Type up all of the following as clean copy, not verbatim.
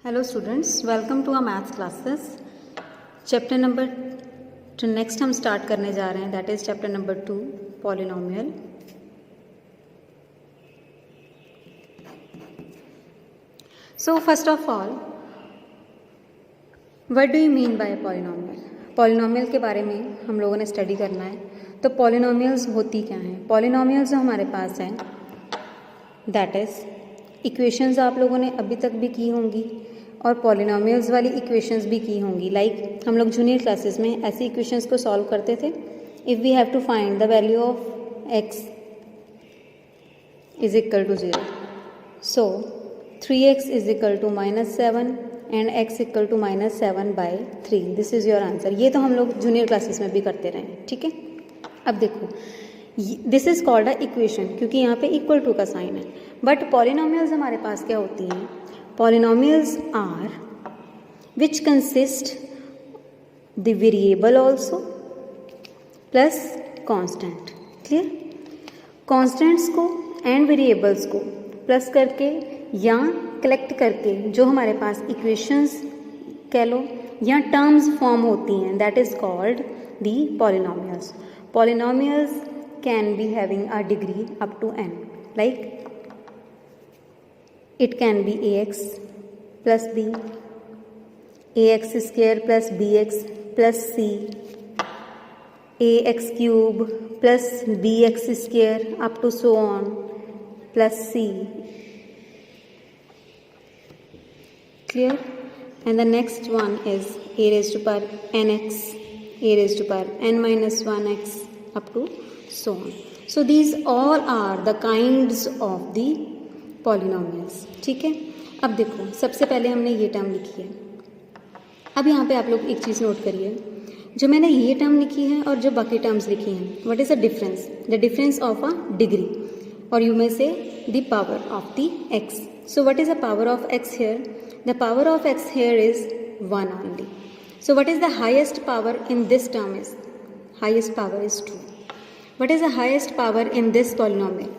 Hello students, welcome to our maths classes. Chapter number जो next हम start करने जा रहे हैं that is chapter number 2 polynomial. So first of all, what do you mean by polynomial? Polynomial के बारे में हम लोगों ने स्टडी करना है। तो पॉलिनोमियल्स होती क्या हैं? पॉलिनोमियल्स जो हमारे पास हैं दैट इज इक्वेशंस आप लोगों ने अभी तक भी की होंगी और पॉलिनोमियल्स वाली इक्वेशंस भी की होंगी। लाइक हम लोग जूनियर क्लासेस में ऐसी इक्वेशंस को सॉल्व करते थे। If we have to find the value of x is equal to 0, so 3x is equal to -7 and x equal to -7/3। This is your answer. ये तो हम लोग जूनियर क्लासेस में भी करते रहे हैं, ठीक है। अब देखो, this is called a equation क्योंकि यहाँ पे इक्वल टू का साइन है। बट पॉलिनोमियल्स हमारे पास क्या होती हैं? Polynomials are which consist the variable also plus constant. Clear? Constants को and variables को प्लस करके या कलेक्ट करके जो हमारे पास इक्वेशंस कह लो या टर्म्स फॉर्म होती हैं that is called the polynomials. Polynomials can be having a degree up to n. Like it can be ax plus b, ax square plus bx plus c, ax cube plus bx square up to so on plus c. Clear? And the next one is a raised to power nx, a raised to power n minus 1x up to so on. So these all are the kinds of the polynomials, ठीक है। अब देखो, सबसे पहले हमने ये term लिखी है। अब यहाँ पे आप लोग एक चीज़ नोट करिए, जो मैंने ये टर्म लिखी है और जो बाकी टर्म्स लिखी हैं, what is the difference? The difference of a degree, और you may say the power of the X. So what is the power of X here? The power of X here is 1 only. So what is the highest power in this term is? Highest power is 2. What is the highest power in this polynomial?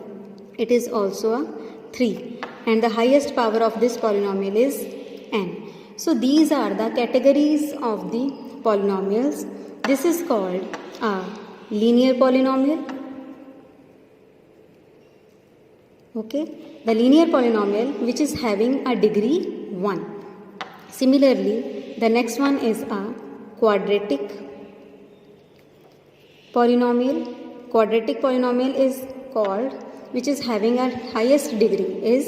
It is also a 3, and the highest power of this polynomial is n. So these are the categories of the polynomials. This is called a linear polynomial. Okay, the linear polynomial which is having a degree 1. Similarly, the next one is a quadratic polynomial. Quadratic polynomial is called which is having a highest degree is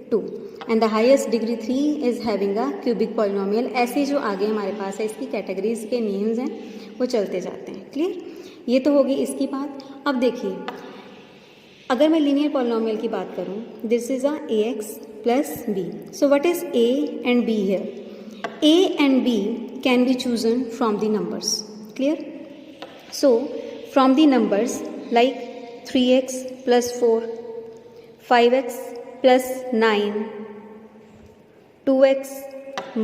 2 and the highest degree 3 is having a cubic polynomial. ऐसे जो आगे हमारे पास है इसकी categories के names हैं वो चलते जाते हैं। क्लियर? ये तो होगी इसकी बात। अब देखिए, अगर मैं लीनियर पॉलिनोमियल की बात करूं, this is a ax plus b. So what is a and b here? A and b can be chosen from the numbers. Clear? So from the numbers like 3x plus 4, 5x plus 9, 2x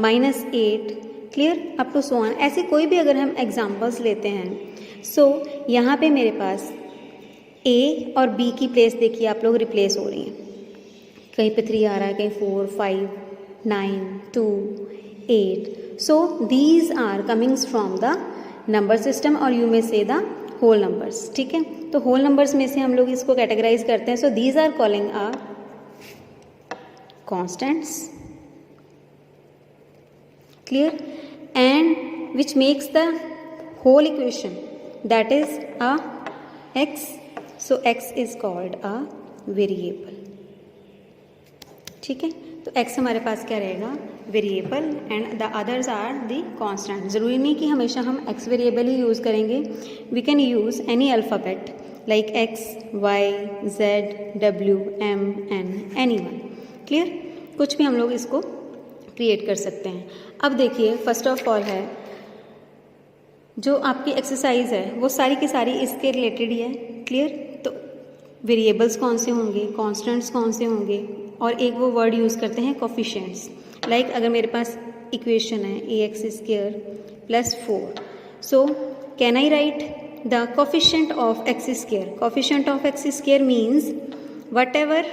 minus 8, clear? Up to so on. ऐसे कोई भी अगर हम examples लेते हैं, सो यहाँ पे मेरे पास a और b की प्लेस देखिए आप लोग रिप्लेस हो रही हैं। कहीं पे 3 आ रहा है, कहीं 4, 5, 9, 2, 8. So these are comings from the number system और you may say the whole numbers, ठीक है। तो होल नंबर्स में से हम लोग इसको कैटेगराइज करते हैं। So these are calling a constants, clear, and which makes the whole equation that is a x. So x is called a variable, ठीक है। तो x हमारे पास क्या रहेगा? Variable, and the others are the constant. ज़रूरी नहीं कि हमेशा हम x वेरिएबल ही यूज़ करेंगे. We can use any alphabet like x, y, z, w, m, n, anyone. Clear? कुछ भी हम लोग इसको क्रिएट कर सकते हैं. अब देखिए, फर्स्ट ऑफ ऑल है जो आपकी एक्सरसाइज है वो सारी की सारी इसके रिलेटेड ही है. क्लियर? तो वेरिएबल्स कौन से होंगे, कॉन्स्टेंट्स कौन से होंगे, और एक वो वर्ड यूज़ करते हैं कोफिशिएंट्स. लाइक अगर मेरे पास इक्वेशन है ax square plus 4, so can I write the coefficient of x square? Coefficient of x square means whatever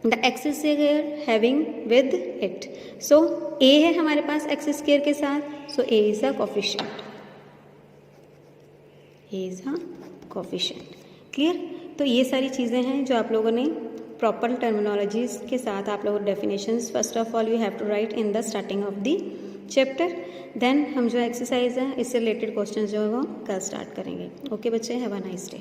the x square having with it. So A है हमारे पास एक्स स्क्वायर के साथ, so A is a coefficient, A is a coefficient. Clear? तो ये सारी चीज़ें हैं जो आप लोगों ने प्रॉपर टर्मिनोलॉजीज के साथ आप लोगों definitions first of all you have to write in the starting of the chapter. Then हम जो एक्सरसाइज है इससे रिलेटेड क्वेश्चन जो है वो कल स्टार्ट करेंगे। ओके बच्चे, हैव अ नाइस डे।